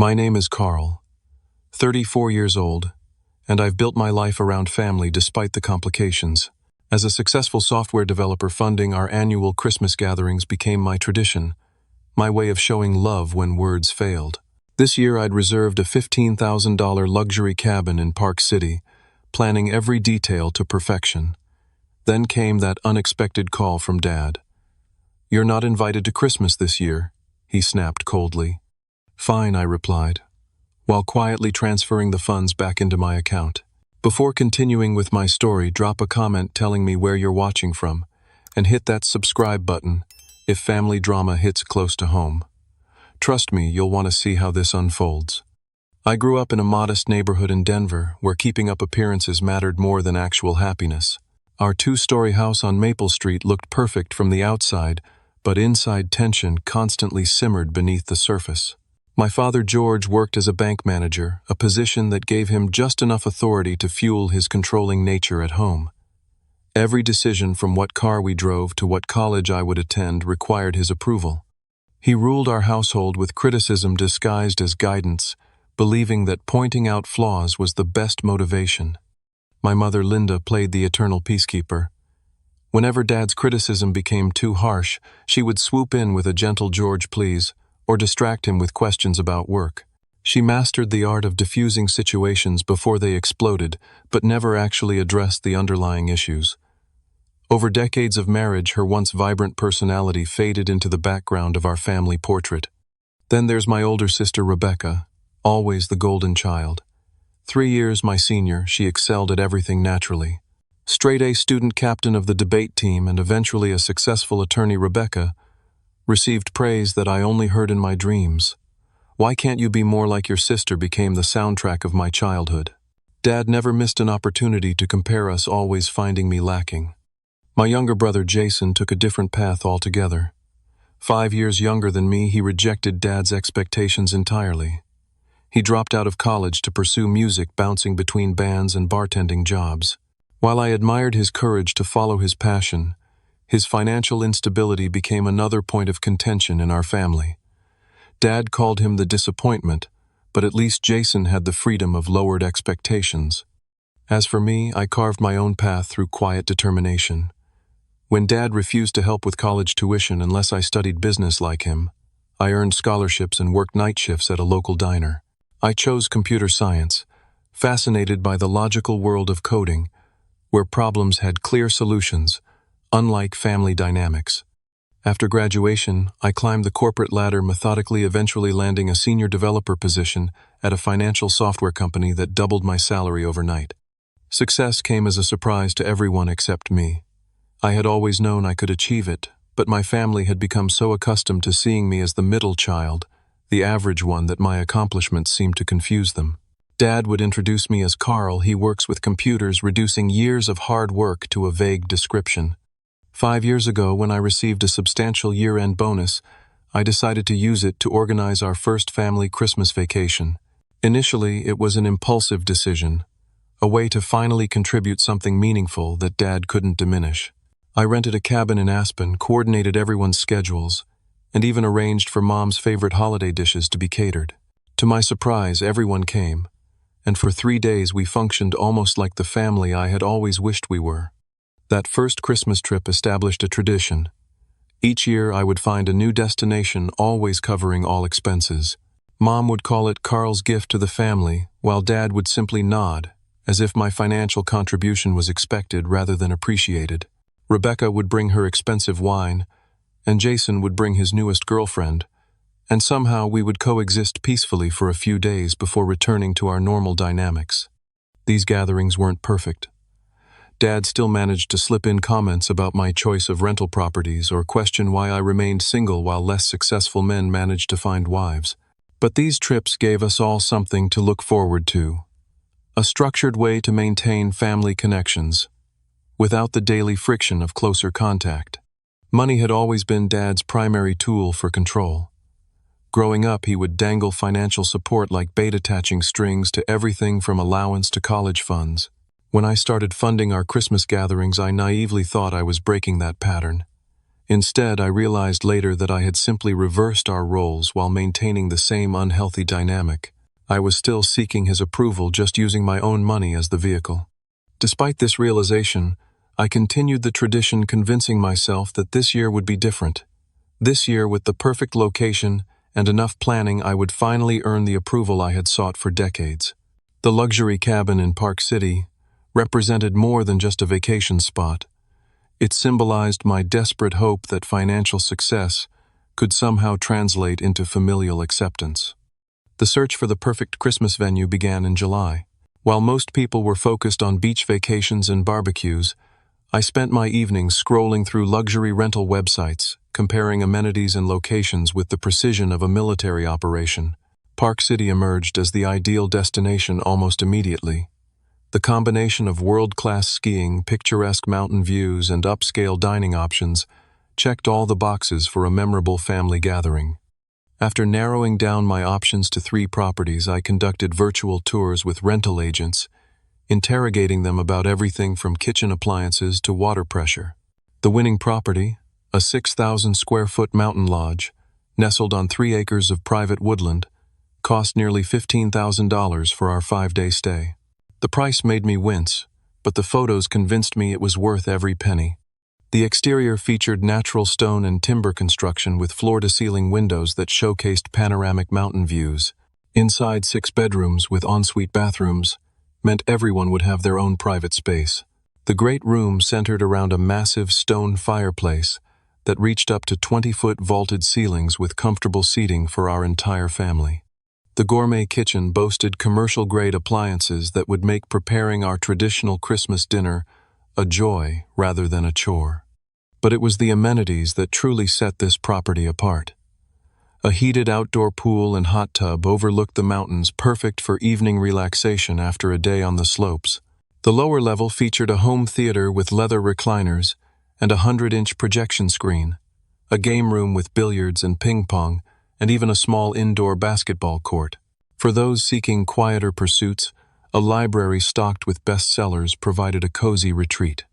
My name is Carl, 34 years old, and I've built my life around family despite the complications. As a successful software developer, funding our annual Christmas gatherings became my tradition, my way of showing love when words failed. This year I'd reserved a $15,000 luxury cabin in Park City, planning every detail to perfection. Then came that unexpected call from Dad. "You're not invited to Christmas this year," he snapped coldly. "Fine," I replied, while quietly transferring the funds back into my account. Before continuing with my story, drop a comment telling me where you're watching from, and hit that subscribe button if family drama hits close to home. Trust me, you'll want to see how this unfolds. I grew up in a modest neighborhood in Denver where keeping up appearances mattered more than actual happiness. Our two-story house on Maple Street looked perfect from the outside, but inside tension constantly simmered beneath the surface. My father George worked as a bank manager, a position that gave him just enough authority to fuel his controlling nature at home. Every decision, from what car we drove to what college I would attend, required his approval. He ruled our household with criticism disguised as guidance, believing that pointing out flaws was the best motivation. My mother Linda played the eternal peacekeeper. Whenever Dad's criticism became too harsh, she would swoop in with a gentle "George, please," or distract him with questions about work. She mastered the art of diffusing situations before they exploded, but never actually addressed the underlying issues. Over decades of marriage, her once vibrant personality faded into the background of our family portrait. Then there's my older sister Rebecca, always the golden child. 3 years my senior, she excelled at everything naturally. Straight-A student captain of the debate team and eventually a successful attorney, Rebecca received praise that I only heard in my dreams. "Why can't you be more like your sister?" became the soundtrack of my childhood. Dad never missed an opportunity to compare us, always finding me lacking. My younger brother Jason took a different path altogether. 5 years younger than me, he rejected Dad's expectations entirely. He dropped out of college to pursue music, bouncing between bands and bartending jobs. While I admired his courage to follow his passion, his financial instability became another point of contention in our family. Dad called him the disappointment, but at least Jason had the freedom of lowered expectations. As for me, I carved my own path through quiet determination. When Dad refused to help with college tuition unless I studied business like him, I earned scholarships and worked night shifts at a local diner. I chose computer science, fascinated by the logical world of coding, where problems had clear solutions, unlike family dynamics. After graduation, I climbed the corporate ladder methodically, eventually landing a senior developer position at a financial software company that doubled my salary overnight. Success came as a surprise to everyone except me. I had always known I could achieve it, but my family had become so accustomed to seeing me as the middle child, the average one, that my accomplishments seemed to confuse them. Dad would introduce me as Carl. He works with computers, reducing years of hard work to a vague description. 5 years ago, when I received a substantial year-end bonus, I decided to use it to organize our first family Christmas vacation. Initially, it was an impulsive decision, a way to finally contribute something meaningful that Dad couldn't diminish. I rented a cabin in Aspen, coordinated everyone's schedules, and even arranged for Mom's favorite holiday dishes to be catered. To my surprise, everyone came, and for 3 days we functioned almost like the family I had always wished we were. That first Christmas trip established a tradition. Each year I would find a new destination, always covering all expenses. Mom would call it Carl's gift to the family, while Dad would simply nod, as if my financial contribution was expected rather than appreciated. Rebecca would bring her expensive wine, and Jason would bring his newest girlfriend, and somehow we would coexist peacefully for a few days before returning to our normal dynamics. These gatherings weren't perfect. Dad still managed to slip in comments about my choice of rental properties or question why I remained single while less successful men managed to find wives. But these trips gave us all something to look forward to, a structured way to maintain family connections, without the daily friction of closer contact. Money had always been Dad's primary tool for control. Growing up, he would dangle financial support like bait, attaching strings to everything from allowance to college funds. When I started funding our Christmas gatherings, I naively thought I was breaking that pattern. Instead, I realized later that I had simply reversed our roles while maintaining the same unhealthy dynamic. I was still seeking his approval, just using my own money as the vehicle. Despite this realization, I continued the tradition, convincing myself that this year would be different. This year, with the perfect location and enough planning, I would finally earn the approval I had sought for decades. The luxury cabin in Park City represented more than just a vacation spot. It symbolized my desperate hope that financial success could somehow translate into familial acceptance. The search for the perfect Christmas venue began in July. While most people were focused on beach vacations and barbecues, I spent my evenings scrolling through luxury rental websites, comparing amenities and locations with the precision of a military operation. Park City emerged as the ideal destination almost immediately. The combination of world-class skiing, picturesque mountain views, and upscale dining options checked all the boxes for a memorable family gathering. After narrowing down my options to 3 properties, I conducted virtual tours with rental agents, interrogating them about everything from kitchen appliances to water pressure. The winning property, a 6,000-square-foot mountain lodge, nestled on 3 acres of private woodland, cost nearly $15,000 for our 5-day stay. The price made me wince, but the photos convinced me it was worth every penny. The exterior featured natural stone and timber construction with floor-to-ceiling windows that showcased panoramic mountain views. Inside, 6 bedrooms with ensuite bathrooms meant everyone would have their own private space. The great room centered around a massive stone fireplace that reached up to 20-foot vaulted ceilings with comfortable seating for our entire family. The gourmet kitchen boasted commercial-grade appliances that would make preparing our traditional Christmas dinner a joy rather than a chore. But it was the amenities that truly set this property apart. A heated outdoor pool and hot tub overlooked the mountains, perfect for evening relaxation after a day on the slopes. The lower level featured a home theater with leather recliners and a 100-inch projection screen, a game room with billiards and ping pong, and even a small indoor basketball court. For those seeking quieter pursuits, a library stocked with bestsellers provided a cozy retreat.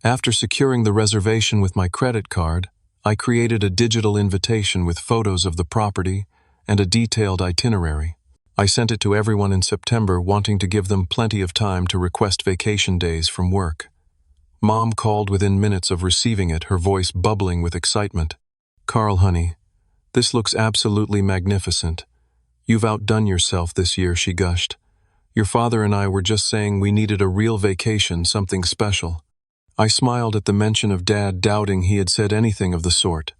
After securing the reservation with my credit card, I created a digital invitation with photos of the property and a detailed itinerary. I sent it to everyone in September, wanting to give them plenty of time to request vacation days from work. Mom called within minutes of receiving it, her voice bubbling with excitement. "Carl, honey, this looks absolutely magnificent. You've outdone yourself this year," she gushed. "Your father and I were just saying we needed a real vacation, something special." I smiled at the mention of Dad, doubting he had said anything of the sort.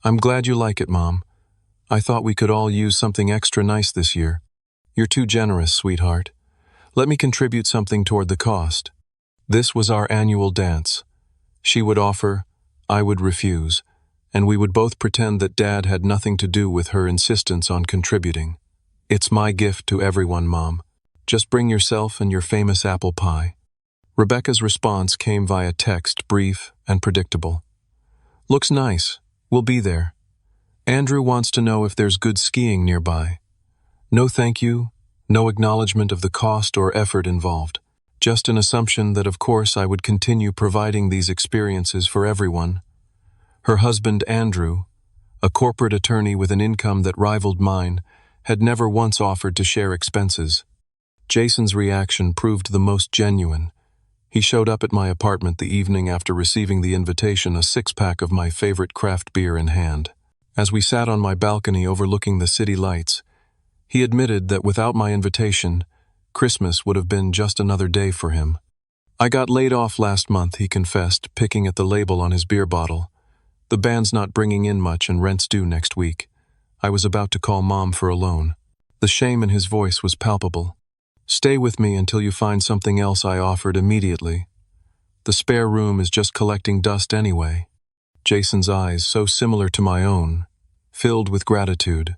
"I'm glad you like it, Mom. I thought we could all use something extra nice this year. You're too generous, sweetheart. Let me contribute something toward the cost." This was our annual dance. She would offer, I would refuse, and we would both pretend that Dad had nothing to do with her insistence on contributing. "It's my gift to everyone, Mom. Just bring yourself and your famous apple pie." Rebecca's response came via text, brief and predictable. "Looks nice. We'll be there. Andrew wants to know if there's good skiing nearby." No thank you, no acknowledgement of the cost or effort involved. Just an assumption that of course I would continue providing these experiences for everyone. Her husband, Andrew, a corporate attorney with an income that rivaled mine, had never once offered to share expenses. Jason's reaction proved the most genuine. He showed up at my apartment the evening after receiving the invitation, a 6-pack of my favorite craft beer in hand. As we sat on my balcony overlooking the city lights, he admitted that without my invitation, Christmas would have been just another day for him. "I got laid off last month," he confessed, picking at the label on his beer bottle. "The band's not bringing in much and rent's due next week. I was about to call Mom for a loan." The shame in his voice was palpable. "Stay with me until you find something else," I offered immediately. "The spare room is just collecting dust anyway." Jason's eyes, so similar to my own, filled with gratitude.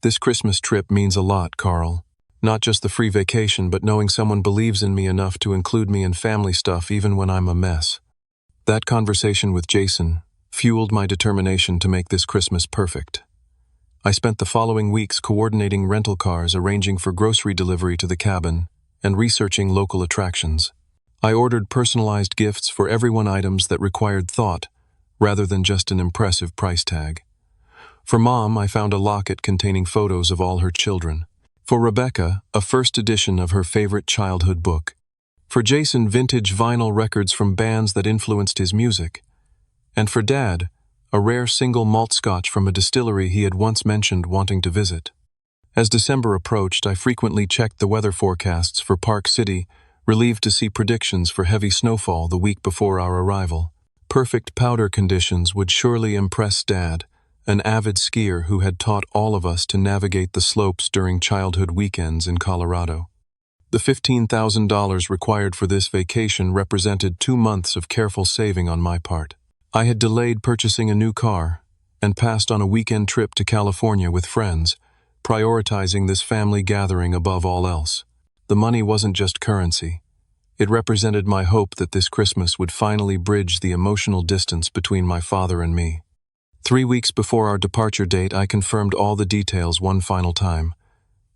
"This Christmas trip means a lot, Carl. Not just the free vacation, but knowing someone believes in me enough to include me in family stuff even when I'm a mess." That conversation with Jason fueled my determination to make this Christmas perfect. I spent the following weeks coordinating rental cars, arranging for grocery delivery to the cabin, and researching local attractions. I ordered personalized gifts for everyone, items that required thought, rather than just an impressive price tag. For Mom, I found a locket containing photos of all her children. For Rebecca, a first edition of her favorite childhood book. For Jason, vintage vinyl records from bands that influenced his music. And for Dad, a rare single malt scotch from a distillery he had once mentioned wanting to visit. As December approached, I frequently checked the weather forecasts for Park City, relieved to see predictions for heavy snowfall the week before our arrival. Perfect powder conditions would surely impress Dad, an avid skier who had taught all of us to navigate the slopes during childhood weekends in Colorado. The $15,000 required for this vacation represented 2 months of careful saving on my part. I had delayed purchasing a new car and passed on a weekend trip to California with friends, prioritizing this family gathering above all else. The money wasn't just currency. It represented my hope that this Christmas would finally bridge the emotional distance between my father and me. 3 weeks before our departure date, I confirmed all the details one final time.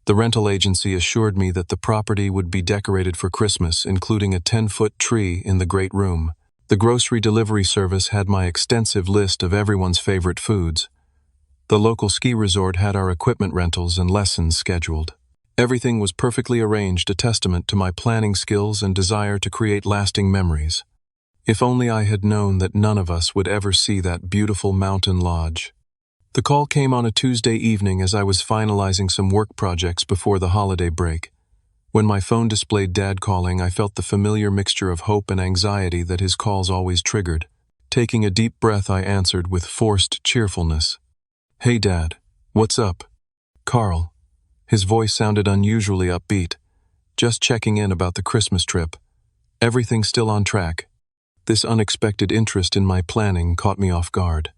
The rental agency assured me that the property would be decorated for Christmas, including a 10-foot tree in the great room. The grocery delivery service had my extensive list of everyone's favorite foods. The local ski resort had our equipment rentals and lessons scheduled. Everything was perfectly arranged, a testament to my planning skills and desire to create lasting memories. If only I had known that none of us would ever see that beautiful mountain lodge. The call came on a Tuesday evening as I was finalizing some work projects before the holiday break. When my phone displayed Dad calling, I felt the familiar mixture of hope and anxiety that his calls always triggered. Taking a deep breath, I answered with forced cheerfulness. "Hey Dad, what's up?" "Carl." His voice sounded unusually upbeat. "Just checking in about the Christmas trip. Everything still on track?" This unexpected interest in my planning caught me off guard.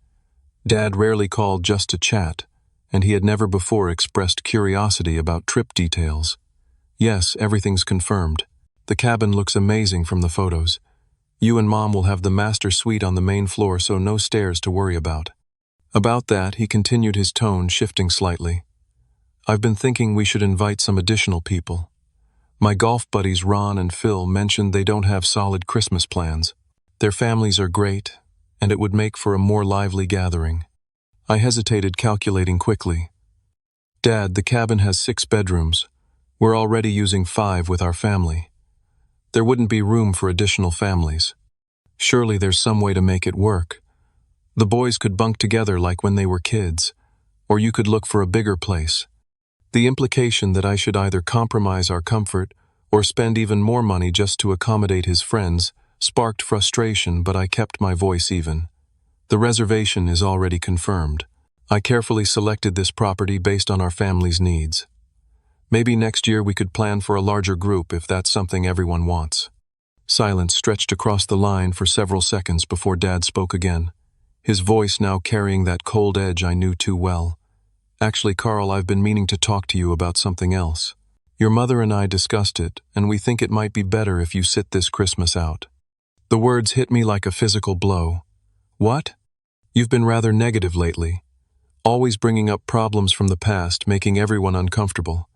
Dad rarely called just to chat, and he had never before expressed curiosity about trip details. "Yes, everything's confirmed. The cabin looks amazing from the photos. You and Mom will have the master suite on the main floor, so no stairs to worry about." About that, he continued, his tone shifting slightly. "I've been thinking we should invite some additional people. My golf buddies Ron and Phil mentioned they don't have solid Christmas plans. Their families are great, and it would make for a more lively gathering." I hesitated, calculating quickly. "Dad, the cabin has 6 bedrooms. We're already using 5 with our family. There wouldn't be room for additional families. Surely there's some way to make it work. The boys could bunk together like when they were kids, or you could look for a bigger place." The implication that I should either compromise our comfort or spend even more money just to accommodate his friends sparked frustration, but I kept my voice even. "The reservation is already confirmed. I carefully selected this property based on our family's needs. Maybe next year we could plan for a larger group if that's something everyone wants." Silence stretched across the line for several seconds before Dad spoke again, his voice now carrying that cold edge I knew too well. "Actually, Carl, I've been meaning to talk to you about something else. Your mother and I discussed it, and we think it might be better if you sit this Christmas out." The words hit me like a physical blow. "What? You've been rather negative lately, always bringing up problems from the past, making everyone uncomfortable.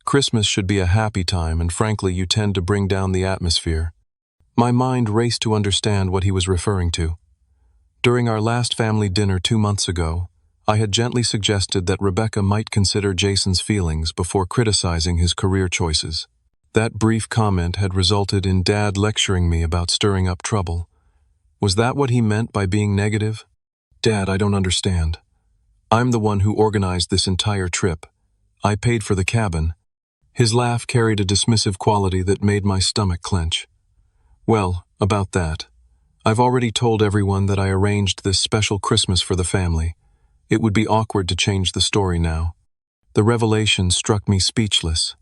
Christmas should be a happy time, and frankly, you tend to bring down the atmosphere." My mind raced to understand what he was referring to. During our last family dinner 2 months ago, I had gently suggested that Rebecca might consider Jason's feelings before criticizing his career choices. That brief comment had resulted in Dad lecturing me about stirring up trouble. Was that what he meant by being negative? "Dad, I don't understand. I'm the one who organized this entire trip. I paid for the cabin." His laugh carried a dismissive quality that made my stomach clench. "Well, about that. I've already told everyone that I arranged this special Christmas for the family. It would be awkward to change the story now." The revelation struck me speechless.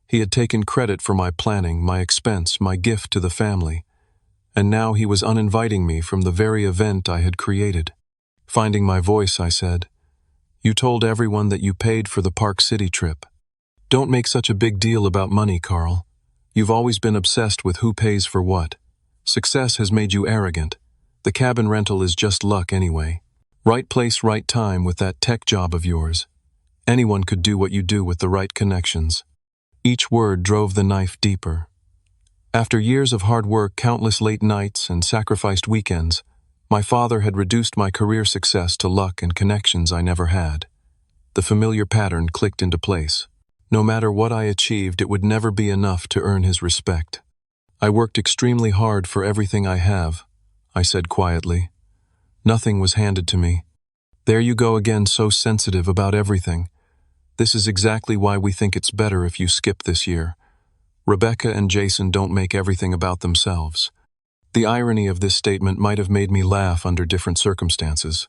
He had taken credit for my planning, my expense, my gift to the family, and now he was uninviting me from the very event I had created. Finding my voice, I said, "You told everyone that you paid for the Park City trip. Don't make such a big deal about money, Carl. You've always been obsessed with who pays for what. Success has made you arrogant. The cabin rental is just luck anyway. Right place, right time with that tech job of yours. Anyone could do what you do with the right connections." Each word drove the knife deeper. After years of hard work, countless late nights, and sacrificed weekends, My father had reduced my career success to luck and connections I never had. The familiar pattern clicked into place. No matter what I achieved, it would never be enough to earn his respect. I worked extremely hard for everything I have, I said quietly. Nothing was handed to me. There you go again, so sensitive about everything. This is exactly why we think it's better if you skip this year. Rebecca and Jason don't make everything about themselves. The irony of this statement might have made me laugh under different circumstances.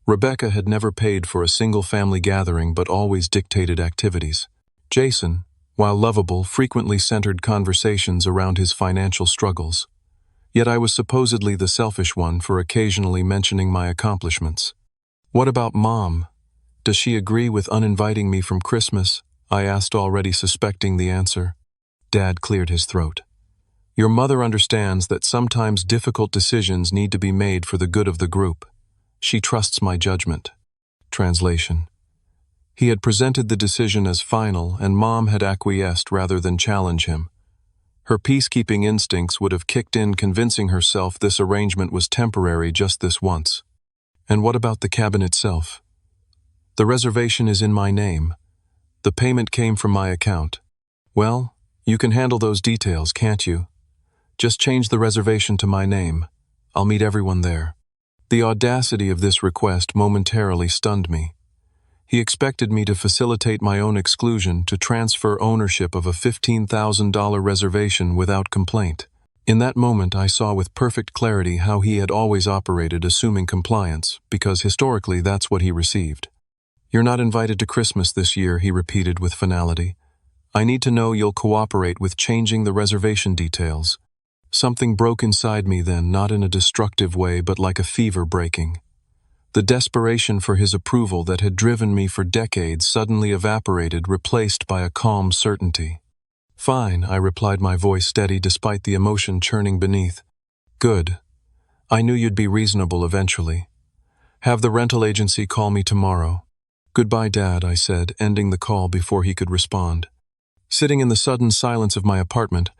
Rebecca had never paid for a single family gathering but always dictated activities. Jason, while lovable, frequently centered conversations around his financial struggles. Yet I was supposedly the selfish one for occasionally mentioning my accomplishments. What about Mom? Does she agree with uninviting me from Christmas? I asked, already suspecting the answer. Dad cleared his throat. Your mother understands that sometimes difficult decisions need to be made for the good of the group. She trusts my judgment. Translation. He had presented the decision as final, and Mom had acquiesced rather than challenge him. Her peacekeeping instincts would have kicked in, convincing herself this arrangement was temporary, just this once. And what about the cabin itself? The reservation is in my name. The payment came from my account. Well, you can handle those details, can't you? Just change the reservation to my name. I'll meet everyone there. The audacity of this request momentarily stunned me. He expected me to facilitate my own exclusion, to transfer ownership of a $15,000 reservation without complaint. In that moment, I saw with perfect clarity how he had always operated, assuming compliance, because historically that's what he received. You're not invited to Christmas this year, he repeated with finality. I need to know you'll cooperate with changing the reservation details. Something broke inside me then, not in a destructive way, but like a fever breaking. The desperation for his approval that had driven me for decades suddenly evaporated, replaced by a calm certainty. Fine, I replied, my voice steady despite the emotion churning beneath. Good. I knew you'd be reasonable eventually. Have the rental agency call me tomorrow. Goodbye, Dad, I said, ending the call before he could respond. Sitting in the sudden silence of my apartment,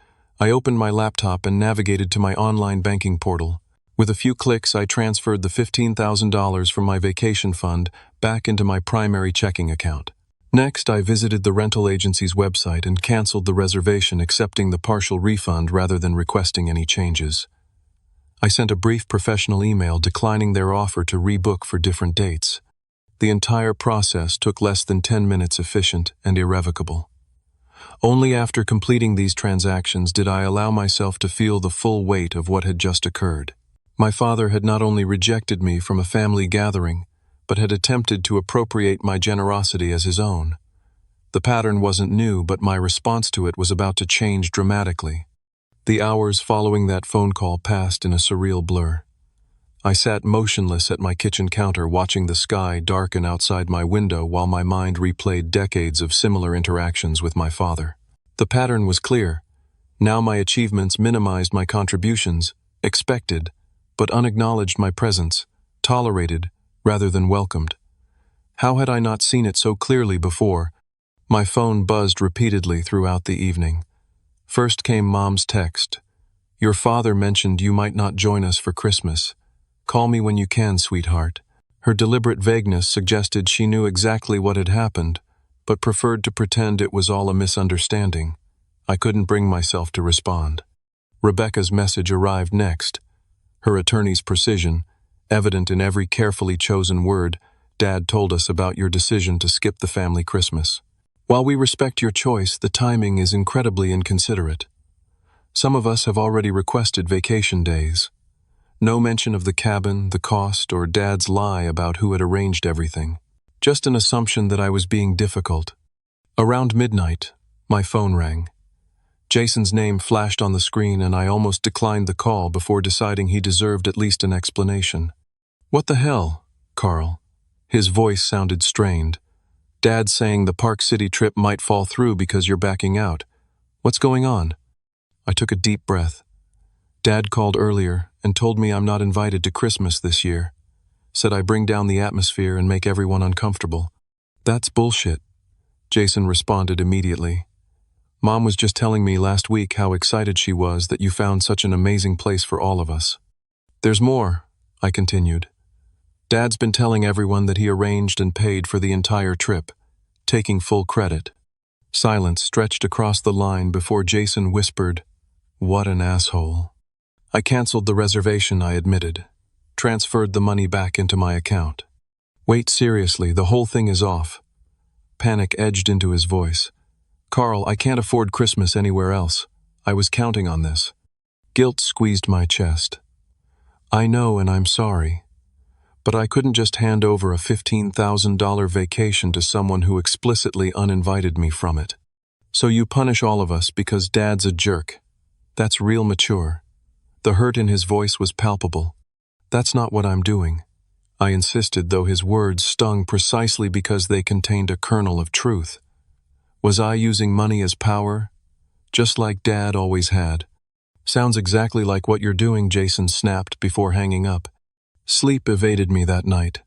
I opened my laptop and navigated to my online banking portal. With a few clicks, I transferred the $15,000 from my vacation fund back into my primary checking account. Next, I visited the rental agency's website and canceled the reservation, accepting the partial refund rather than requesting any changes. I sent a brief professional email declining their offer to rebook for different dates. The entire process took less than 10 minutes, efficient and irrevocable. Only after completing these transactions did I allow myself to feel the full weight of what had just occurred. My father had not only rejected me from a family gathering, but had attempted to appropriate my generosity as his own. The pattern wasn't new, but my response to it was about to change dramatically. The hours following that phone call passed in a surreal blur. I sat motionless at my kitchen counter, watching the sky darken outside my window while my mind replayed decades of similar interactions with my father. The pattern was clear. Now my achievements minimized my contributions, expected, but unacknowledged my presence, tolerated rather than welcomed. How had I not seen it so clearly before? My phone buzzed repeatedly throughout the evening. First came Mom's text. Your father mentioned you might not join us for Christmas. Call me when you can, sweetheart. Her deliberate vagueness suggested she knew exactly what had happened, but preferred to pretend it was all a misunderstanding. I couldn't bring myself to respond. Rebecca's message arrived next. Her attorney's precision, evident in every carefully chosen word. Dad told us about your decision to skip the family Christmas. While we respect your choice, the timing is incredibly inconsiderate. Some of us have already requested vacation days. No mention of the cabin, the cost, or Dad's lie about who had arranged everything. Just an assumption that I was being difficult. Around midnight, my phone rang. Jason's name flashed on the screen, and I almost declined the call before deciding he deserved at least an explanation. What the hell, Carl? His voice sounded strained. Dad's saying the Park City trip might fall through because you're backing out. What's going on? I took a deep breath. Dad called earlier and told me I'm not invited to Christmas this year. Said I bring down the atmosphere and make everyone uncomfortable. That's bullshit, Jason responded immediately. Mom was just telling me last week how excited she was that you found such an amazing place for all of us. There's more, I continued. Dad's been telling everyone that he arranged and paid for the entire trip, taking full credit. Silence stretched across the line before Jason whispered, "What an asshole." I canceled the reservation, I admitted, transferred the money back into my account. Wait, seriously, the whole thing is off. Panic edged into his voice. Carl, I can't afford Christmas anywhere else. I was counting on this. Guilt squeezed my chest. I know, and I'm sorry. But I couldn't just hand over a $15,000 vacation to someone who explicitly uninvited me from it. So you punish all of us because Dad's a jerk. That's real mature. The hurt in his voice was palpable. That's not what I'm doing. I insisted, though his words stung precisely because they contained a kernel of truth. Was I using money as power? Just like Dad always had. Sounds exactly like what you're doing, Jason snapped before hanging up. Sleep evaded me that night.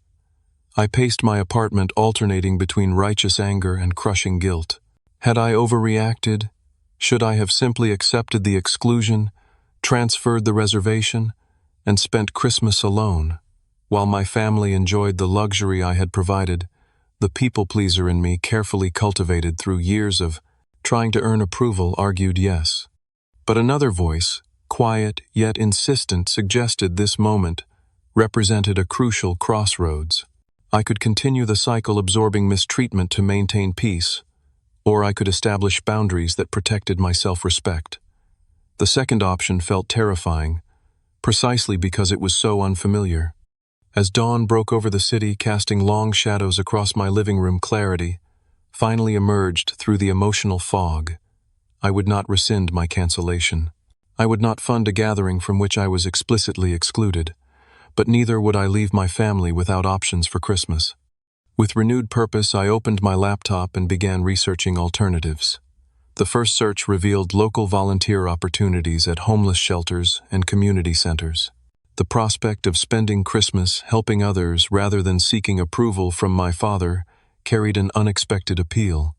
I paced my apartment, alternating between righteous anger and crushing guilt. Had I overreacted? Should I have simply accepted the exclusion, transferred the reservation, and spent Christmas alone? While my family enjoyed the luxury I had provided, the people-pleaser in me, carefully cultivated through years of trying to earn approval, argued yes. But another voice, quiet yet insistent, suggested this moment represented a crucial crossroads. I could continue the cycle absorbing mistreatment to maintain peace, or I could establish boundaries that protected my self-respect. The second option felt terrifying, precisely because it was so unfamiliar. As dawn broke over the city, casting long shadows across my living room, clarity finally emerged through the emotional fog. I would not rescind my cancellation. I would not fund a gathering from which I was explicitly excluded. But neither would I leave my family without options for Christmas. With renewed purpose, I opened my laptop and began researching alternatives. The first search revealed local volunteer opportunities at homeless shelters and community centers. The prospect of spending Christmas helping others rather than seeking approval from my father carried an unexpected appeal.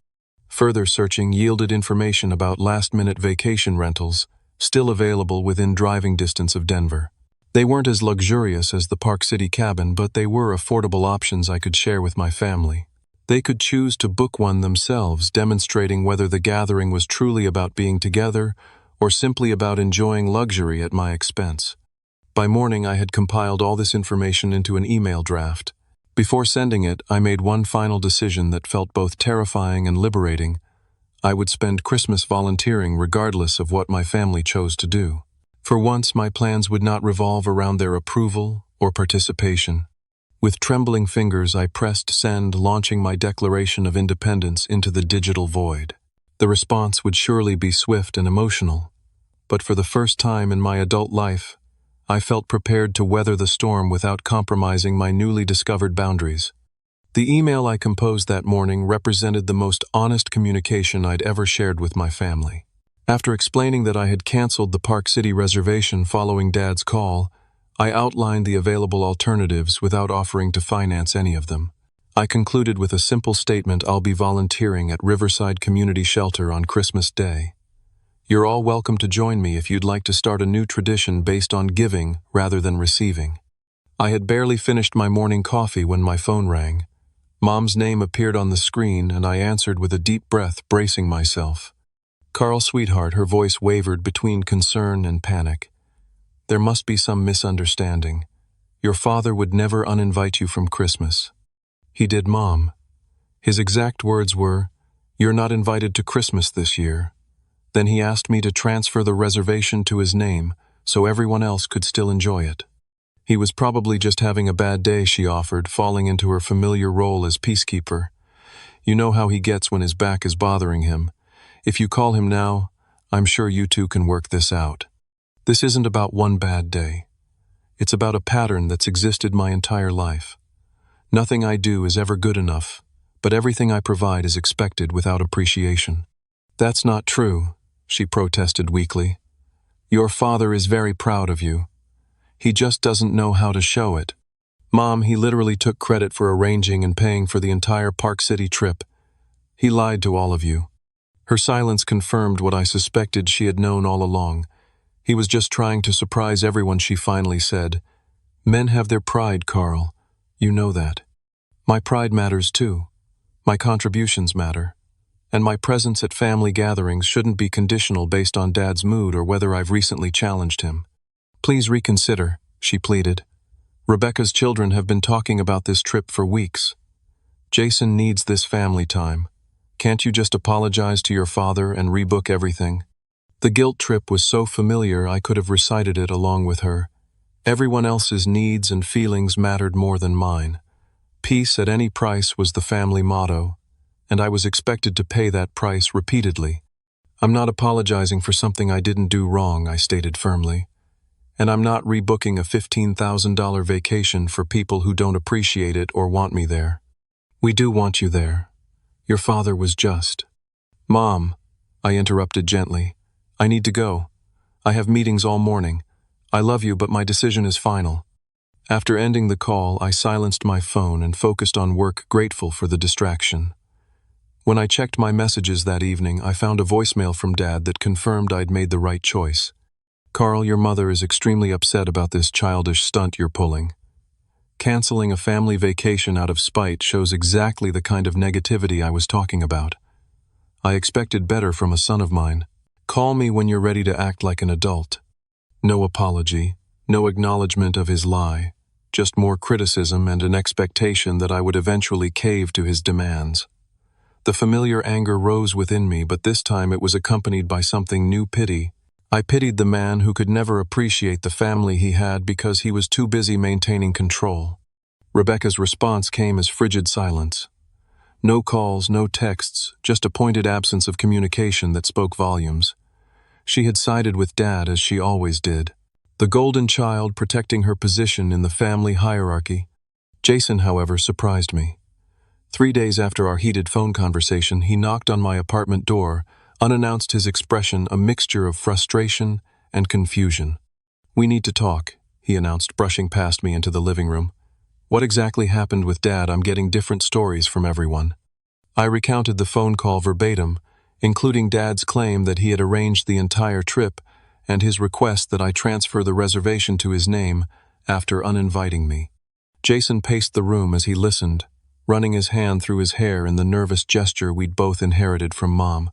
Further searching yielded information about last-minute vacation rentals, still available within driving distance of Denver. They weren't as luxurious as the Park City cabin, but they were affordable options I could share with my family. They could choose to book one themselves, demonstrating whether the gathering was truly about being together or simply about enjoying luxury at my expense. By morning, I had compiled all this information into an email draft. Before sending it, I made one final decision that felt both terrifying and liberating. I would spend Christmas volunteering regardless of what my family chose to do. For once, my plans would not revolve around their approval or participation. With trembling fingers, I pressed send, launching my declaration of independence into the digital void. The response would surely be swift and emotional, but for the first time in my adult life, I felt prepared to weather the storm without compromising my newly discovered boundaries. The email I composed that morning represented the most honest communication I'd ever shared with my family. After explaining that I had canceled the Park City reservation following Dad's call, I outlined the available alternatives without offering to finance any of them. I concluded with a simple statement: I'll be volunteering at Riverside Community Shelter on Christmas Day. You're all welcome to join me if you'd like to start a new tradition based on giving rather than receiving. I had barely finished my morning coffee when my phone rang. Mom's name appeared on the screen, and I answered with a deep breath, bracing myself. Carl, sweetheart, her voice wavered between concern and panic. There must be some misunderstanding. Your father would never uninvite you from Christmas. He did, Mom. His exact words were, "You're not invited to Christmas this year." Then he asked me to transfer the reservation to his name so everyone else could still enjoy it. He was probably just having a bad day, she offered, falling into her familiar role as peacekeeper. You know how he gets when his back is bothering him. If you call him now, I'm sure you two can work this out. This isn't about one bad day. It's about a pattern that's existed my entire life. Nothing I do is ever good enough, but everything I provide is expected without appreciation. That's not true, she protested weakly. Your father is very proud of you. He just doesn't know how to show it. Mom, he literally took credit for arranging and paying for the entire Park City trip. He lied to all of you. Her silence confirmed what I suspected she had known all along. He was just trying to surprise everyone, she finally said. Men have their pride, Carl. You know that. My pride matters too. My contributions matter. And my presence at family gatherings shouldn't be conditional based on Dad's mood or whether I've recently challenged him. Please reconsider, she pleaded. Rebecca's children have been talking about this trip for weeks. Jason needs this family time. Can't you just apologize to your father and rebook everything? The guilt trip was so familiar I could have recited it along with her. Everyone else's needs and feelings mattered more than mine. Peace at any price was the family motto, and I was expected to pay that price repeatedly. I'm not apologizing for something I didn't do wrong, I stated firmly. And I'm not rebooking a $15,000 vacation for people who don't appreciate it or want me there. We do want you there. Your father was just. Mom, I interrupted gently. I need to go. I have meetings all morning. I love you, but my decision is final. After ending the call, I silenced my phone and focused on work, grateful for the distraction. When I checked my messages that evening, I found a voicemail from Dad that confirmed I'd made the right choice. Carl, your mother is extremely upset about this childish stunt you're pulling. Canceling a family vacation out of spite shows exactly the kind of negativity I was talking about. I expected better from a son of mine. Call me when you're ready to act like an adult. No apology, no acknowledgement of his lie, just more criticism and an expectation that I would eventually cave to his demands. The familiar anger rose within me, but this time it was accompanied by something new: pity. I pitied the man who could never appreciate the family he had because he was too busy maintaining control. Rebecca's response came as frigid silence. No calls, no texts, just a pointed absence of communication that spoke volumes. She had sided with Dad as she always did. The golden child protecting her position in the family hierarchy. Jason, however, surprised me. 3 days after our heated phone conversation, he knocked on my apartment door, unannounced, his expression a mixture of frustration and confusion. We need to talk, he announced, brushing past me into the living room. What exactly happened with Dad? I'm getting different stories from everyone. I recounted the phone call verbatim, including Dad's claim that he had arranged the entire trip and his request that I transfer the reservation to his name after uninviting me. Jason paced the room as he listened, running his hand through his hair in the nervous gesture we'd both inherited from Mom.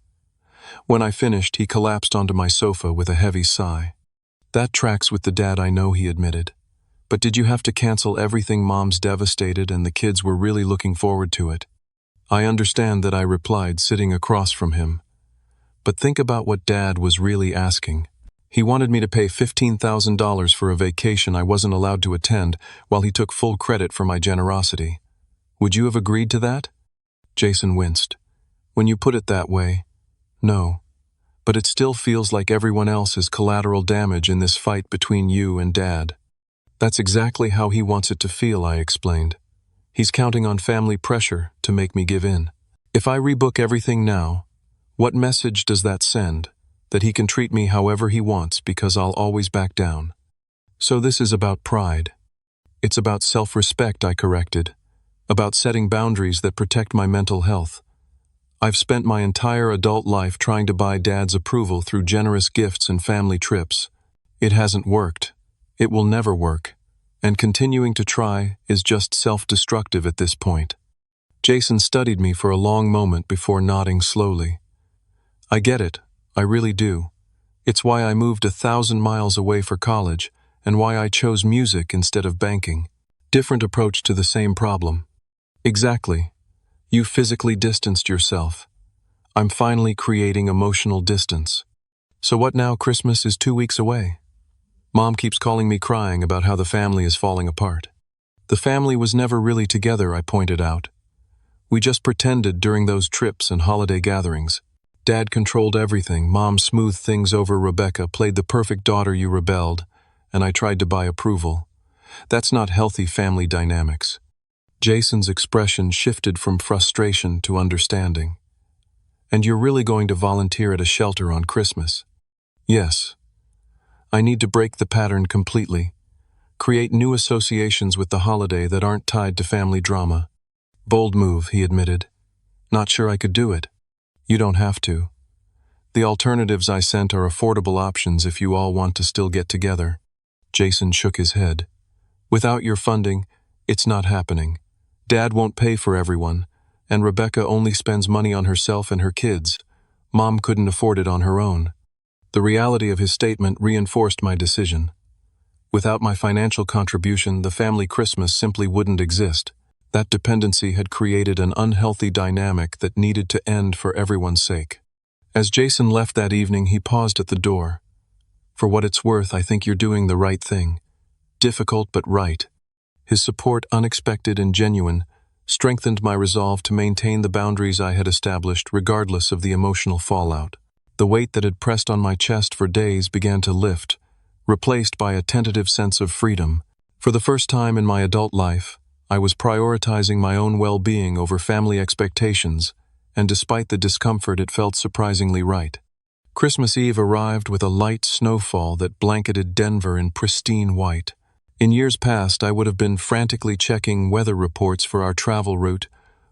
When I finished, he collapsed onto my sofa with a heavy sigh. That tracks with the Dad I know, he admitted. But did you have to cancel everything? Mom's devastated and the kids were really looking forward to it. I understand that, I replied, sitting across from him. But think about what Dad was really asking. He wanted me to pay $15,000 for a vacation I wasn't allowed to attend, while he took full credit for my generosity. Would you have agreed to that? Jason winced. When you put it that way, no. But it still feels like everyone else is collateral damage in this fight between you and Dad. That's exactly how he wants it to feel, I explained. He's counting on family pressure to make me give in. If I rebook everything now, what message does that send? That he can treat me however he wants because I'll always back down. So this is about pride. It's about self-respect, I corrected. About setting boundaries that protect my mental health. I've spent my entire adult life trying to buy Dad's approval through generous gifts and family trips. It hasn't worked. It will never work. And continuing to try is just self-destructive at this point. Jason studied me for a long moment before nodding slowly. I get it. I really do. It's why I moved 1,000 miles away for college and why I chose music instead of banking. Different approach to the same problem. Exactly. You physically distanced yourself. I'm finally creating emotional distance. So what now? Christmas is 2 weeks away. Mom keeps calling me, crying about how the family is falling apart. The family was never really together, I pointed out. We just pretended during those trips and holiday gatherings. Dad controlled everything. Mom smoothed things over. Rebecca played the perfect daughter. You rebelled, and I tried to buy approval. That's not healthy family dynamics. Jason's expression shifted from frustration to understanding. And you're really going to volunteer at a shelter on Christmas? Yes. I need to break the pattern completely. Create new associations with the holiday that aren't tied to family drama. Bold move, he admitted. Not sure I could do it. You don't have to. The alternatives I sent are affordable options if you all want to still get together. Jason shook his head. Without your funding, it's not happening. Dad won't pay for everyone, and Rebecca only spends money on herself and her kids. Mom couldn't afford it on her own. The reality of his statement reinforced my decision. Without my financial contribution, the family Christmas simply wouldn't exist. That dependency had created an unhealthy dynamic that needed to end for everyone's sake. As Jason left that evening, he paused at the door. "For what it's worth, I think you're doing the right thing. Difficult but right." His support, unexpected and genuine, strengthened my resolve to maintain the boundaries I had established regardless of the emotional fallout. The weight that had pressed on my chest for days began to lift, replaced by a tentative sense of freedom. For the first time in my adult life, I was prioritizing my own well-being over family expectations, and despite the discomfort, it felt surprisingly right. Christmas Eve arrived with a light snowfall that blanketed Denver in pristine white. In years past, I would have been frantically checking weather reports for our travel route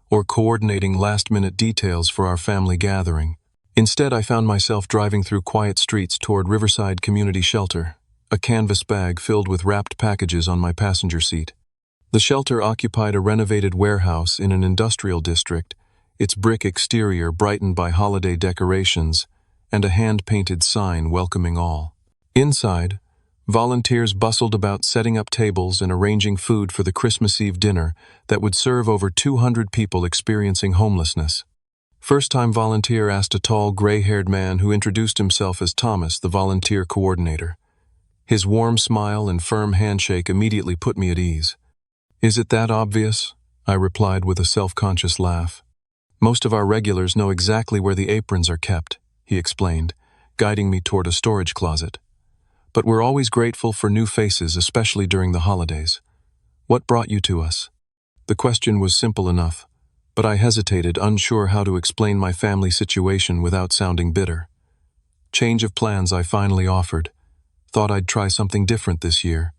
or coordinating last-minute details for our family gathering. Instead, I found myself driving through quiet streets toward Riverside Community Shelter, a canvas bag filled with wrapped packages on my passenger seat. The shelter occupied a renovated warehouse in an industrial district, its brick exterior brightened by holiday decorations and a hand-painted sign welcoming all. Inside, volunteers bustled about setting up tables and arranging food for the Christmas Eve dinner that would serve over 200 people experiencing homelessness. First-time volunteer asked a tall, gray-haired man who introduced himself as Thomas, the volunteer coordinator. His warm smile and firm handshake immediately put me at ease. "Is it that obvious?" I replied with a self-conscious laugh. "Most of our regulars know exactly where the aprons are kept," he explained, guiding me toward a storage closet. "But we're always grateful for new faces, especially during the holidays. What brought you to us?" The question was simple enough, but I hesitated, unsure how to explain my family situation without sounding bitter. "Change of plans," I finally offered. "Thought I'd try something different this year."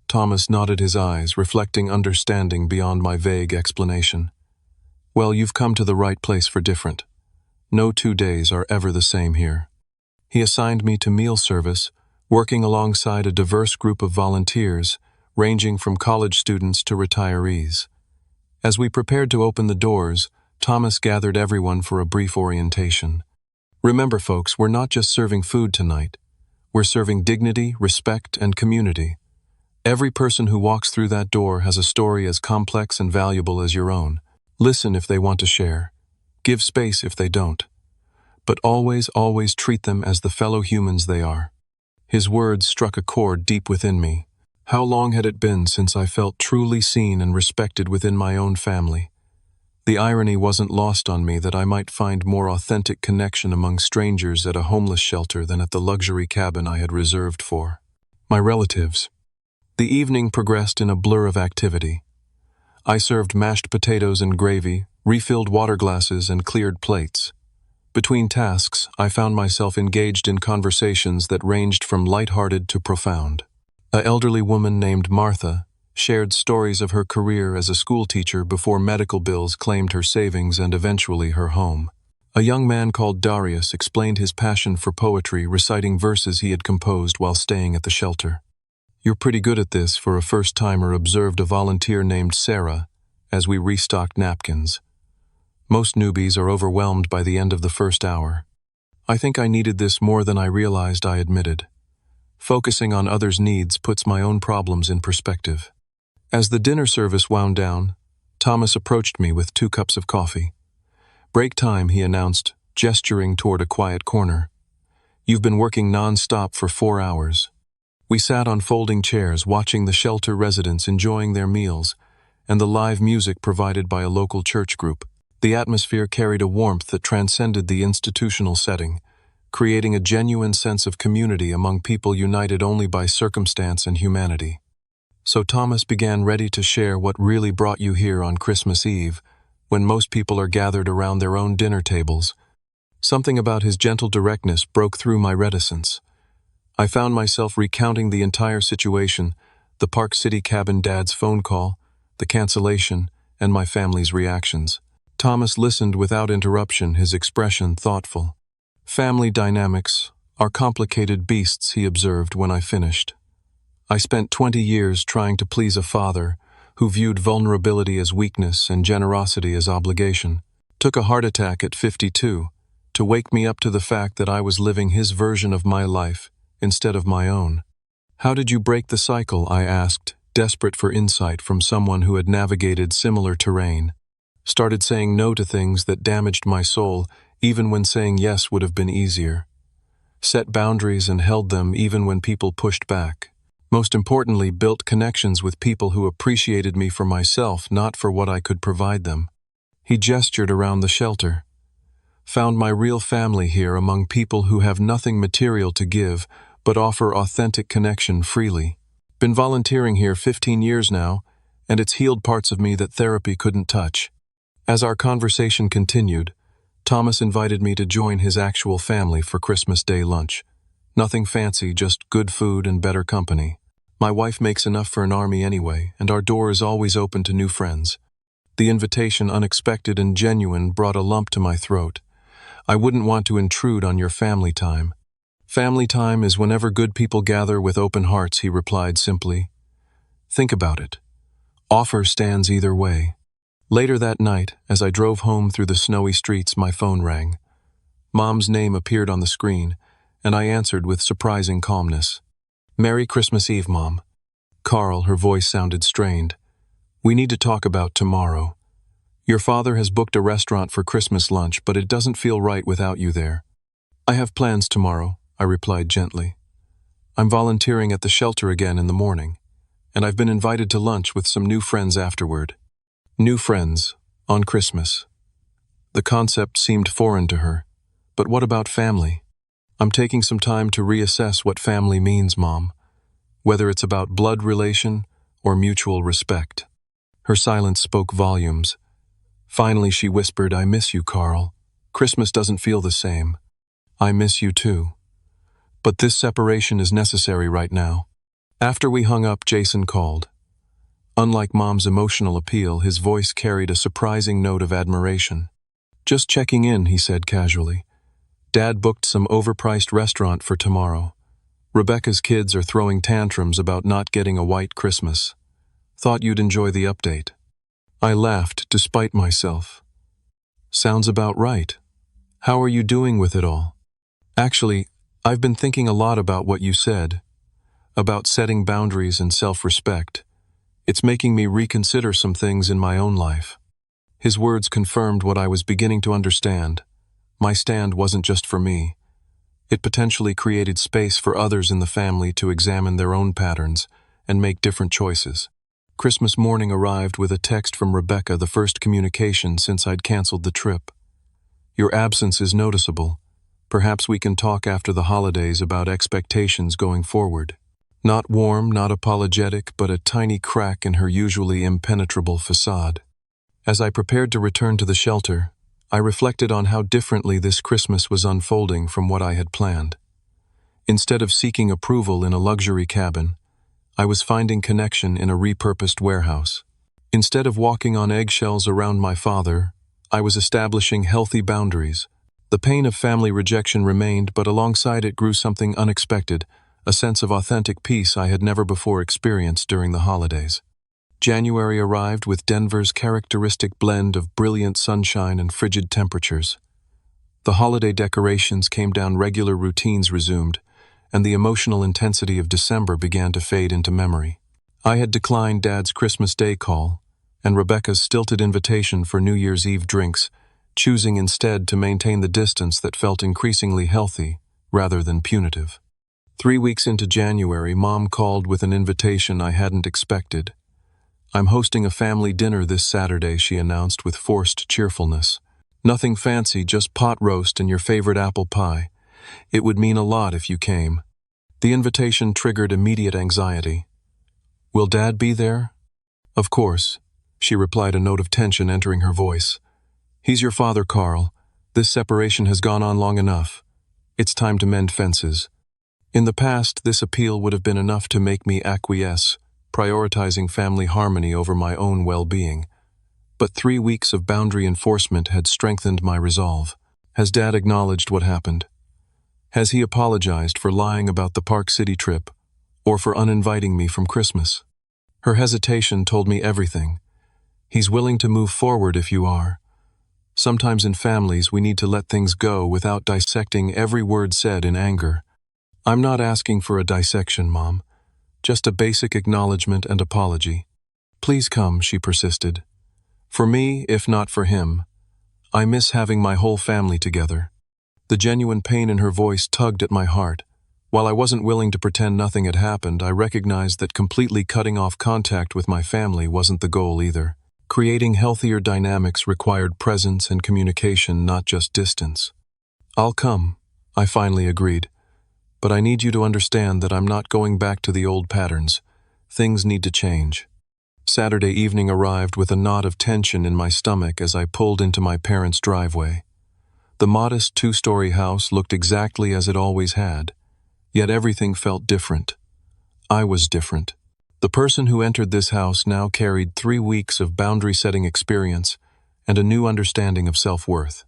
Thomas nodded his eyes, reflecting understanding beyond my vague explanation. "Well, you've come to the right place for different. No 2 days are ever the same here." He assigned me to meal service, working alongside a diverse group of volunteers, ranging from college students to retirees. As we prepared to open the doors, Thomas gathered everyone for a brief orientation. "Remember, folks, we're not just serving food tonight. We're serving dignity, respect, and community. Every person who walks through that door has a story as complex and valuable as your own. Listen if they want to share. Give space if they don't. But always, always treat them as the fellow humans they are." His words struck a chord deep within me. How long had it been since I felt truly seen and respected within my own family? The irony wasn't lost on me that I might find more authentic connection among strangers at a homeless shelter than at the luxury cabin I had reserved for my relatives. The evening progressed in a blur of activity. I served mashed potatoes and gravy, refilled water glasses, and cleared plates. Between tasks, I found myself engaged in conversations that ranged from lighthearted to profound. An elderly woman named Martha shared stories of her career as a schoolteacher before medical bills claimed her savings and eventually her home. A young man called Darius explained his passion for poetry, reciting verses he had composed while staying at the shelter. "You're pretty good at this for a first-timer," observed a volunteer named Sarah as we restocked napkins. "Most newbies are overwhelmed by the end of the first hour." "I think I needed this more than I realized," I admitted. Focusing on others' needs puts my own problems in perspective. As the dinner service wound down, Thomas approached me with 2 cups of coffee. "Break time," he announced, gesturing toward a quiet corner. "You've been working non-stop for 4 hours." We sat on folding chairs, watching the shelter residents enjoying their meals and the live music provided by a local church group. The atmosphere carried a warmth that transcended the institutional setting, creating a genuine sense of community among people united only by circumstance and humanity. So Thomas began, ready to share what really brought you here on Christmas Eve, when most people are gathered around their own dinner tables. Something about his gentle directness broke through my reticence. I found myself recounting the entire situation, the Park City cabin dad's phone call, the cancellation, and my family's reactions. Thomas listened without interruption, his expression thoughtful. "Family dynamics are complicated beasts," he observed when I finished. I spent 20 years trying to please a father who viewed vulnerability as weakness and generosity as obligation. Took a heart attack at 52 to wake me up to the fact that I was living his version of my life instead of my own. How did you break the cycle? I asked, desperate for insight from someone who had navigated similar terrain. Started saying no to things that damaged my soul, even when saying yes would have been easier. Set boundaries and held them even when people pushed back. Most importantly, built connections with people who appreciated me for myself, not for what I could provide them. He gestured around the shelter. Found my real family here among people who have nothing material to give, but offer authentic connection freely. Been volunteering here 15 years now, and it's healed parts of me that therapy couldn't touch. As our conversation continued, Thomas invited me to join his actual family for Christmas Day lunch. Nothing fancy, just good food and better company. My wife makes enough for an army anyway, and our door is always open to new friends. The invitation, unexpected and genuine, brought a lump to my throat. I wouldn't want to intrude on your family time. Family time is whenever good people gather with open hearts, he replied simply. Think about it. Offer stands either way. Later that night, as I drove home through the snowy streets, my phone rang. Mom's name appeared on the screen, and I answered with surprising calmness. Merry Christmas Eve, Mom. Carl, her voice sounded strained. We need to talk about tomorrow. Your father has booked a restaurant for Christmas lunch, but it doesn't feel right without you there. I have plans tomorrow, I replied gently. I'm volunteering at the shelter again in the morning, and I've been invited to lunch with some new friends afterward. New friends, on Christmas. The concept seemed foreign to her. But what about family? I'm taking some time to reassess what family means, Mom. Whether it's about blood relation or mutual respect. Her silence spoke volumes. Finally, she whispered, I miss you, Carl. Christmas doesn't feel the same. I miss you too. But this separation is necessary right now. After we hung up, Jason called. Unlike Mom's emotional appeal, his voice carried a surprising note of admiration. Just checking in, he said casually. Dad booked some overpriced restaurant for tomorrow. Rebecca's kids are throwing tantrums about not getting a white Christmas. Thought you'd enjoy the update. I laughed, despite myself. Sounds about right. How are you doing with it all? Actually, I've been thinking a lot about what you said, about setting boundaries and self-respect. It's making me reconsider some things in my own life. His words confirmed what I was beginning to understand. My stand wasn't just for me. It potentially created space for others in the family to examine their own patterns and make different choices. Christmas morning arrived with a text from Rebecca, the first communication since I'd canceled the trip. Your absence is noticeable. Perhaps we can talk after the holidays about expectations going forward. Not warm, not apologetic, but a tiny crack in her usually impenetrable facade. As I prepared to return to the shelter, I reflected on how differently this Christmas was unfolding from what I had planned. Instead of seeking approval in a luxury cabin, I was finding connection in a repurposed warehouse. Instead of walking on eggshells around my father, I was establishing healthy boundaries. The pain of family rejection remained, but alongside it grew something unexpected, a sense of authentic peace I had never before experienced during the holidays. January arrived with Denver's characteristic blend of brilliant sunshine and frigid temperatures. The holiday decorations came down, regular routines resumed, and the emotional intensity of December began to fade into memory. I had declined Dad's Christmas Day call and Rebecca's stilted invitation for New Year's Eve drinks, choosing instead to maintain the distance that felt increasingly healthy rather than punitive. 3 weeks into January, Mom called with an invitation I hadn't expected. I'm hosting a family dinner this Saturday, she announced with forced cheerfulness. Nothing fancy, just pot roast and your favorite apple pie. It would mean a lot if you came. The invitation triggered immediate anxiety. Will Dad be there? Of course, she replied, a note of tension entering her voice. He's your father, Carl. This separation has gone on long enough. It's time to mend fences. In the past, this appeal would have been enough to make me acquiesce, prioritizing family harmony over my own well-being. But 3 weeks of boundary enforcement had strengthened my resolve. Has Dad acknowledged what happened? Has he apologized for lying about the Park City trip? or for uninviting me from Christmas. Her hesitation told me everything. He's willing to move forward if you are. Sometimes in families we need to let things go without dissecting every word said in anger. I'm not asking for a dissection, Mom. Just a basic acknowledgement and apology. Please come, she persisted. For me, if not for him. I miss having my whole family together. The genuine pain in her voice tugged at my heart. While I wasn't willing to pretend nothing had happened, I recognized that completely cutting off contact with my family wasn't the goal either. Creating healthier dynamics required presence and communication, not just distance. I'll come, I finally agreed. But I need you to understand that I'm not going back to the old patterns. Things need to change. Saturday evening arrived with a knot of tension in my stomach as I pulled into my parents' driveway. The modest two-story house looked exactly as it always had, yet everything felt different. I was different. The person who entered this house now carried 3 weeks of boundary-setting experience and a new understanding of self-worth.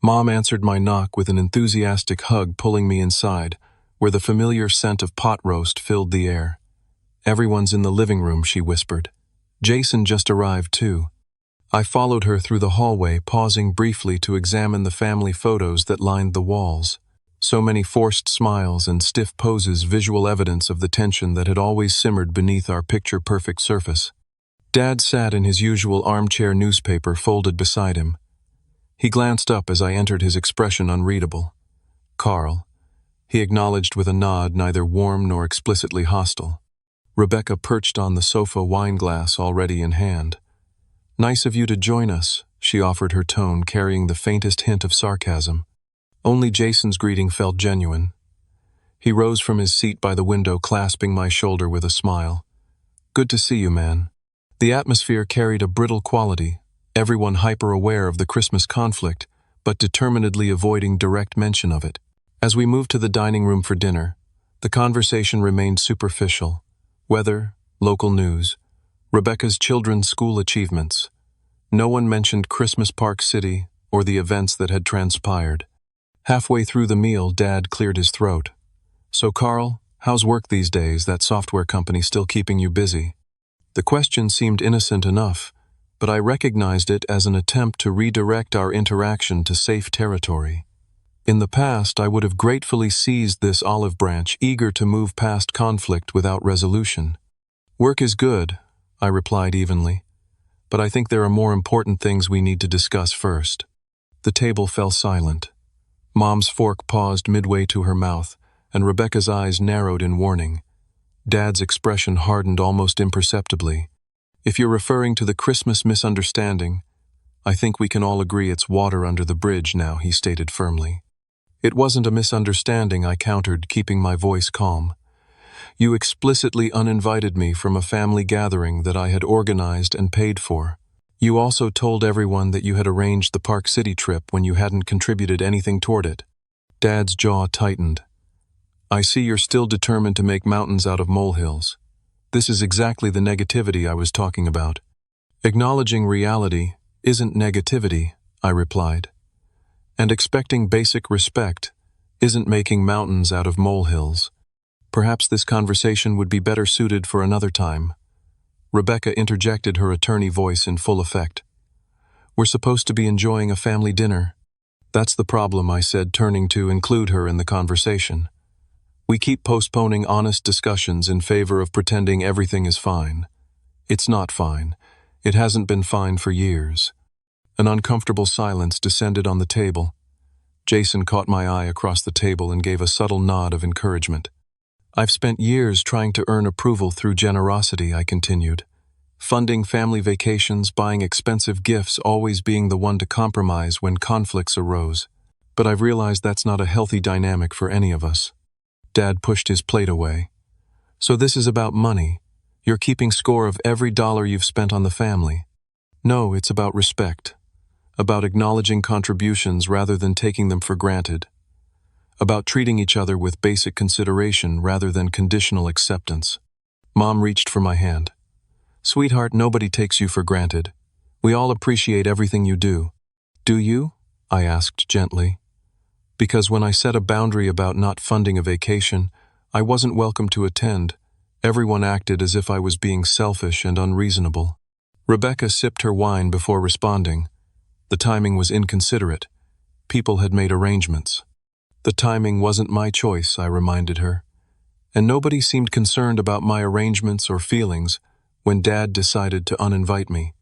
Mom answered my knock with an enthusiastic hug, pulling me inside, where the familiar scent of pot roast filled the air. Everyone's in the living room, she whispered. Jason just arrived too. I followed her through the hallway, pausing briefly to examine the family photos that lined the walls. So many forced smiles and stiff poses, visual evidence of the tension that had always simmered beneath our picture-perfect surface. Dad sat in his usual armchair, newspaper folded beside him. He glanced up as I entered, his expression unreadable. Carl, he acknowledged with a nod, neither warm nor explicitly hostile. Rebecca perched on the sofa, wine glass already in hand. Nice of you to join us, she offered, her tone carrying the faintest hint of sarcasm. Only Jason's greeting felt genuine. He rose from his seat by the window, clasping my shoulder with a smile. Good to see you, man. The atmosphere carried a brittle quality, everyone hyper-aware of the Christmas conflict, but determinedly avoiding direct mention of it. As we moved to the dining room for dinner, the conversation remained superficial. Weather, local news, Rebecca's children's school achievements. No one mentioned Christmas Park City or the events that had transpired. Halfway through the meal, Dad cleared his throat. So Carl, how's work these days? That software company still keeping you busy? The question seemed innocent enough, but I recognized it as an attempt to redirect our interaction to safe territory. In the past, I would have gratefully seized this olive branch, eager to move past conflict without resolution. Work is good, I replied evenly, but I think there are more important things we need to discuss first. The table fell silent. Mom's fork paused midway to her mouth, and Rebecca's eyes narrowed in warning. Dad's expression hardened almost imperceptibly. If you're referring to the Christmas misunderstanding, I think we can all agree it's water under the bridge now, he stated firmly. It wasn't a misunderstanding, I countered, keeping my voice calm. You explicitly uninvited me from a family gathering that I had organized and paid for. You also told everyone that you had arranged the Park City trip when you hadn't contributed anything toward it. Dad's jaw tightened. I see you're still determined to make mountains out of molehills. This is exactly the negativity I was talking about. Acknowledging reality isn't negativity, I replied. And expecting basic respect isn't making mountains out of molehills. Perhaps this conversation would be better suited for another time. Rebecca interjected, her attorney voice in full effect. We're supposed to be enjoying a family dinner. That's the problem, I said, turning to include her in the conversation. We keep postponing honest discussions in favor of pretending everything is fine. It's not fine. It hasn't been fine for years. An uncomfortable silence descended on the table. Jason caught my eye across the table and gave a subtle nod of encouragement. I've spent years trying to earn approval through generosity, I continued. Funding family vacations, buying expensive gifts, always being the one to compromise when conflicts arose. But I've realized that's not a healthy dynamic for any of us. Dad pushed his plate away. So this is about money. You're keeping score of every dollar you've spent on the family. No, it's about respect. About acknowledging contributions rather than taking them for granted. About treating each other with basic consideration rather than conditional acceptance. Mom reached for my hand. Sweetheart, nobody takes you for granted. We all appreciate everything you do. Do you? I asked gently. Because when I set a boundary about not funding a vacation, I wasn't welcome to attend, Everyone acted as if I was being selfish and unreasonable. Rebecca sipped her wine before responding. The timing was inconsiderate. People had made arrangements. The timing wasn't my choice, I reminded her. And nobody seemed concerned about my arrangements or feelings when Dad decided to uninvite me.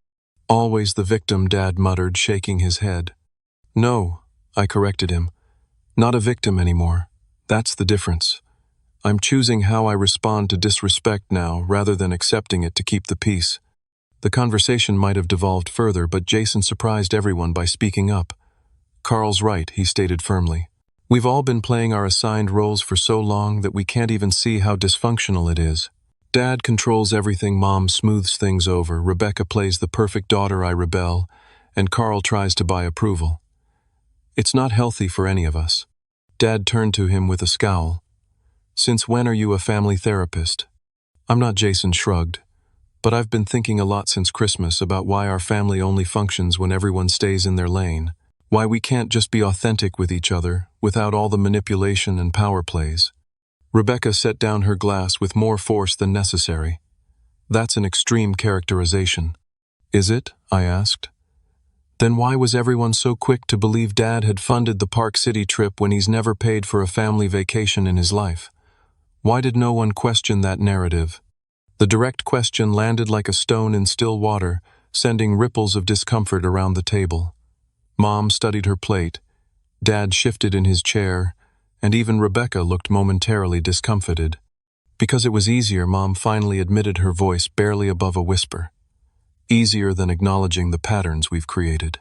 Always the victim, Dad muttered, shaking his head. No, I corrected him. Not a victim anymore. That's the difference. I'm choosing how I respond to disrespect now rather than accepting it to keep the peace. The conversation might have devolved further, but Jason surprised everyone by speaking up. Carl's right, he stated firmly. We've all been playing our assigned roles for so long that we can't even see how dysfunctional it is. Dad controls everything, Mom smooths things over, Rebecca plays the perfect daughter, I rebel, and Carl tries to buy approval. It's not healthy for any of us. Dad turned to him with a scowl. Since when are you a family therapist? I'm not, Jason shrugged. But I've been thinking a lot since Christmas about why our family only functions when everyone stays in their lane. Why we can't just be authentic with each other, without all the manipulation and power plays. Rebecca set down her glass with more force than necessary. That's an extreme characterization. Is it? I asked. Then why was everyone so quick to believe Dad had funded the Park City trip when he's never paid for a family vacation in his life? Why did no one question that narrative? The direct question landed like a stone in still water, sending ripples of discomfort around the table. Mom studied her plate, Dad shifted in his chair, and even Rebecca looked momentarily discomfited. Because it was easier, Mom finally admitted, her voice barely above a whisper. Easier than acknowledging the patterns we've created.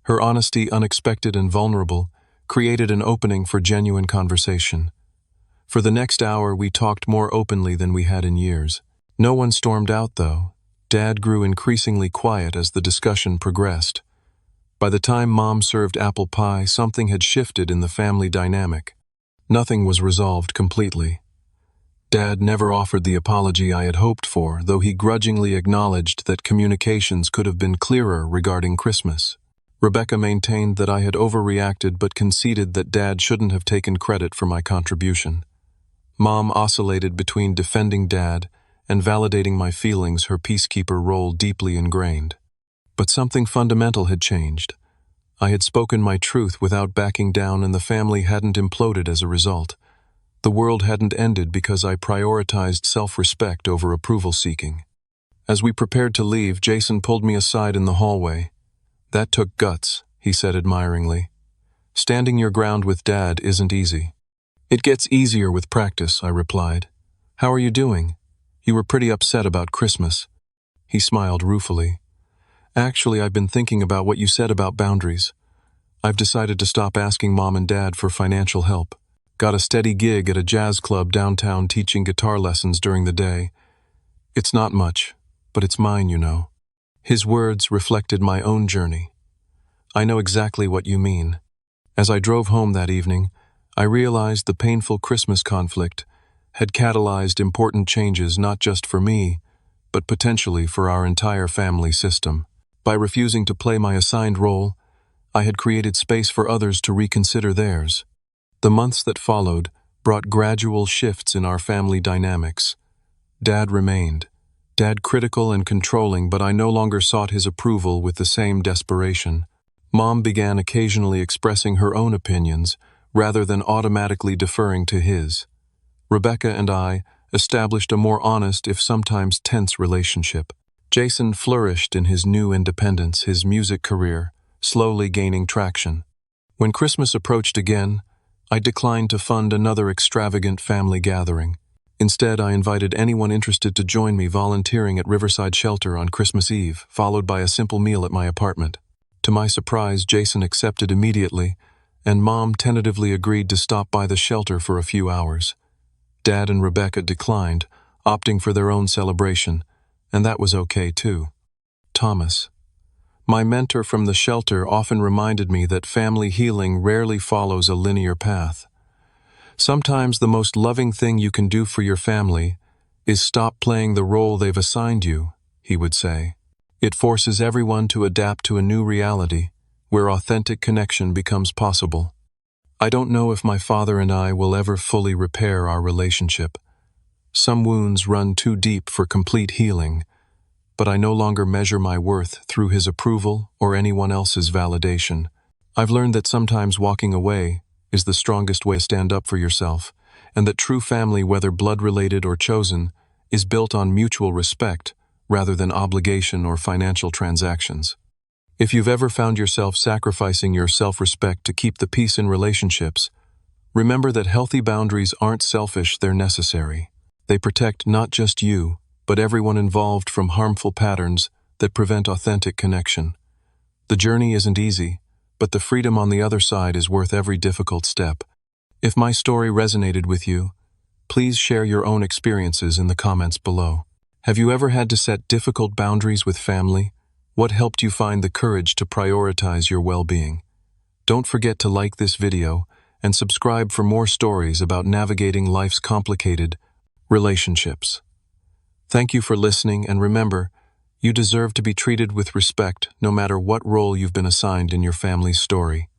Her honesty, unexpected and vulnerable, created an opening for genuine conversation. For the next hour, we talked more openly than we had in years. No one stormed out, though. Dad grew increasingly quiet as the discussion progressed. By the time Mom served apple pie, something had shifted in the family dynamic. Nothing was resolved completely. Dad never offered the apology I had hoped for, though he grudgingly acknowledged that communications could have been clearer regarding Christmas. Rebecca maintained that I had overreacted but conceded that Dad shouldn't have taken credit for my contribution. Mom oscillated between defending Dad and validating my feelings, her peacekeeper role deeply ingrained. But something fundamental had changed. I had spoken my truth without backing down, and the family hadn't imploded as a result. The world hadn't ended because I prioritized self-respect over approval-seeking. As we prepared to leave, Jason pulled me aside in the hallway. That took guts, he said admiringly. Standing your ground with Dad isn't easy. It gets easier with practice, I replied. How are you doing? You were pretty upset about Christmas. He smiled ruefully. Actually, I've been thinking about what you said about boundaries. I've decided to stop asking Mom and Dad for financial help. Got a steady gig at a jazz club downtown teaching guitar lessons during the day. It's not much, but it's mine, you know. His words reflected my own journey. I know exactly what you mean. As I drove home that evening, I realized the painful Christmas conflict had catalyzed important changes not just for me, but potentially for our entire family system. By refusing to play my assigned role, I had created space for others to reconsider theirs. The months that followed brought gradual shifts in our family dynamics. Dad remained. Dad critical and controlling, but I no longer sought his approval with the same desperation. Mom began occasionally expressing her own opinions, rather than automatically deferring to his. Rebecca and I established a more honest, if sometimes tense, relationship. Jason flourished in his new independence, his music career, slowly gaining traction. When Christmas approached again, I declined to fund another extravagant family gathering. Instead, I invited anyone interested to join me volunteering at Riverside Shelter on Christmas Eve, followed by a simple meal at my apartment. To my surprise, Jason accepted immediately, and Mom tentatively agreed to stop by the shelter for a few hours. Dad and Rebecca declined, opting for their own celebration, and that was okay too. Thomas, my mentor from the shelter, often reminded me that family healing rarely follows a linear path. Sometimes the most loving thing you can do for your family is stop playing the role they've assigned you, he would say. It forces everyone to adapt to a new reality, where authentic connection becomes possible. I don't know if my father and I will ever fully repair our relationship, Some wounds run too deep for complete healing, but I no longer measure my worth through his approval or anyone else's validation. I've learned that sometimes walking away is the strongest way to stand up for yourself, and that true family, whether blood-related or chosen, is built on mutual respect rather than obligation or financial transactions. If you've ever found yourself sacrificing your self-respect to keep the peace in relationships, remember that healthy boundaries aren't selfish, they're necessary. They protect not just you, but everyone involved from harmful patterns that prevent authentic connection. The journey isn't easy, but the freedom on the other side is worth every difficult step. If my story resonated with you, please share your own experiences in the comments below. Have you ever had to set difficult boundaries with family? What helped you find the courage to prioritize your well-being? Don't forget to like this video and subscribe for more stories about navigating life's complicated relationships. Thank you for listening, and remember, you deserve to be treated with respect no matter what role you've been assigned in your family's story.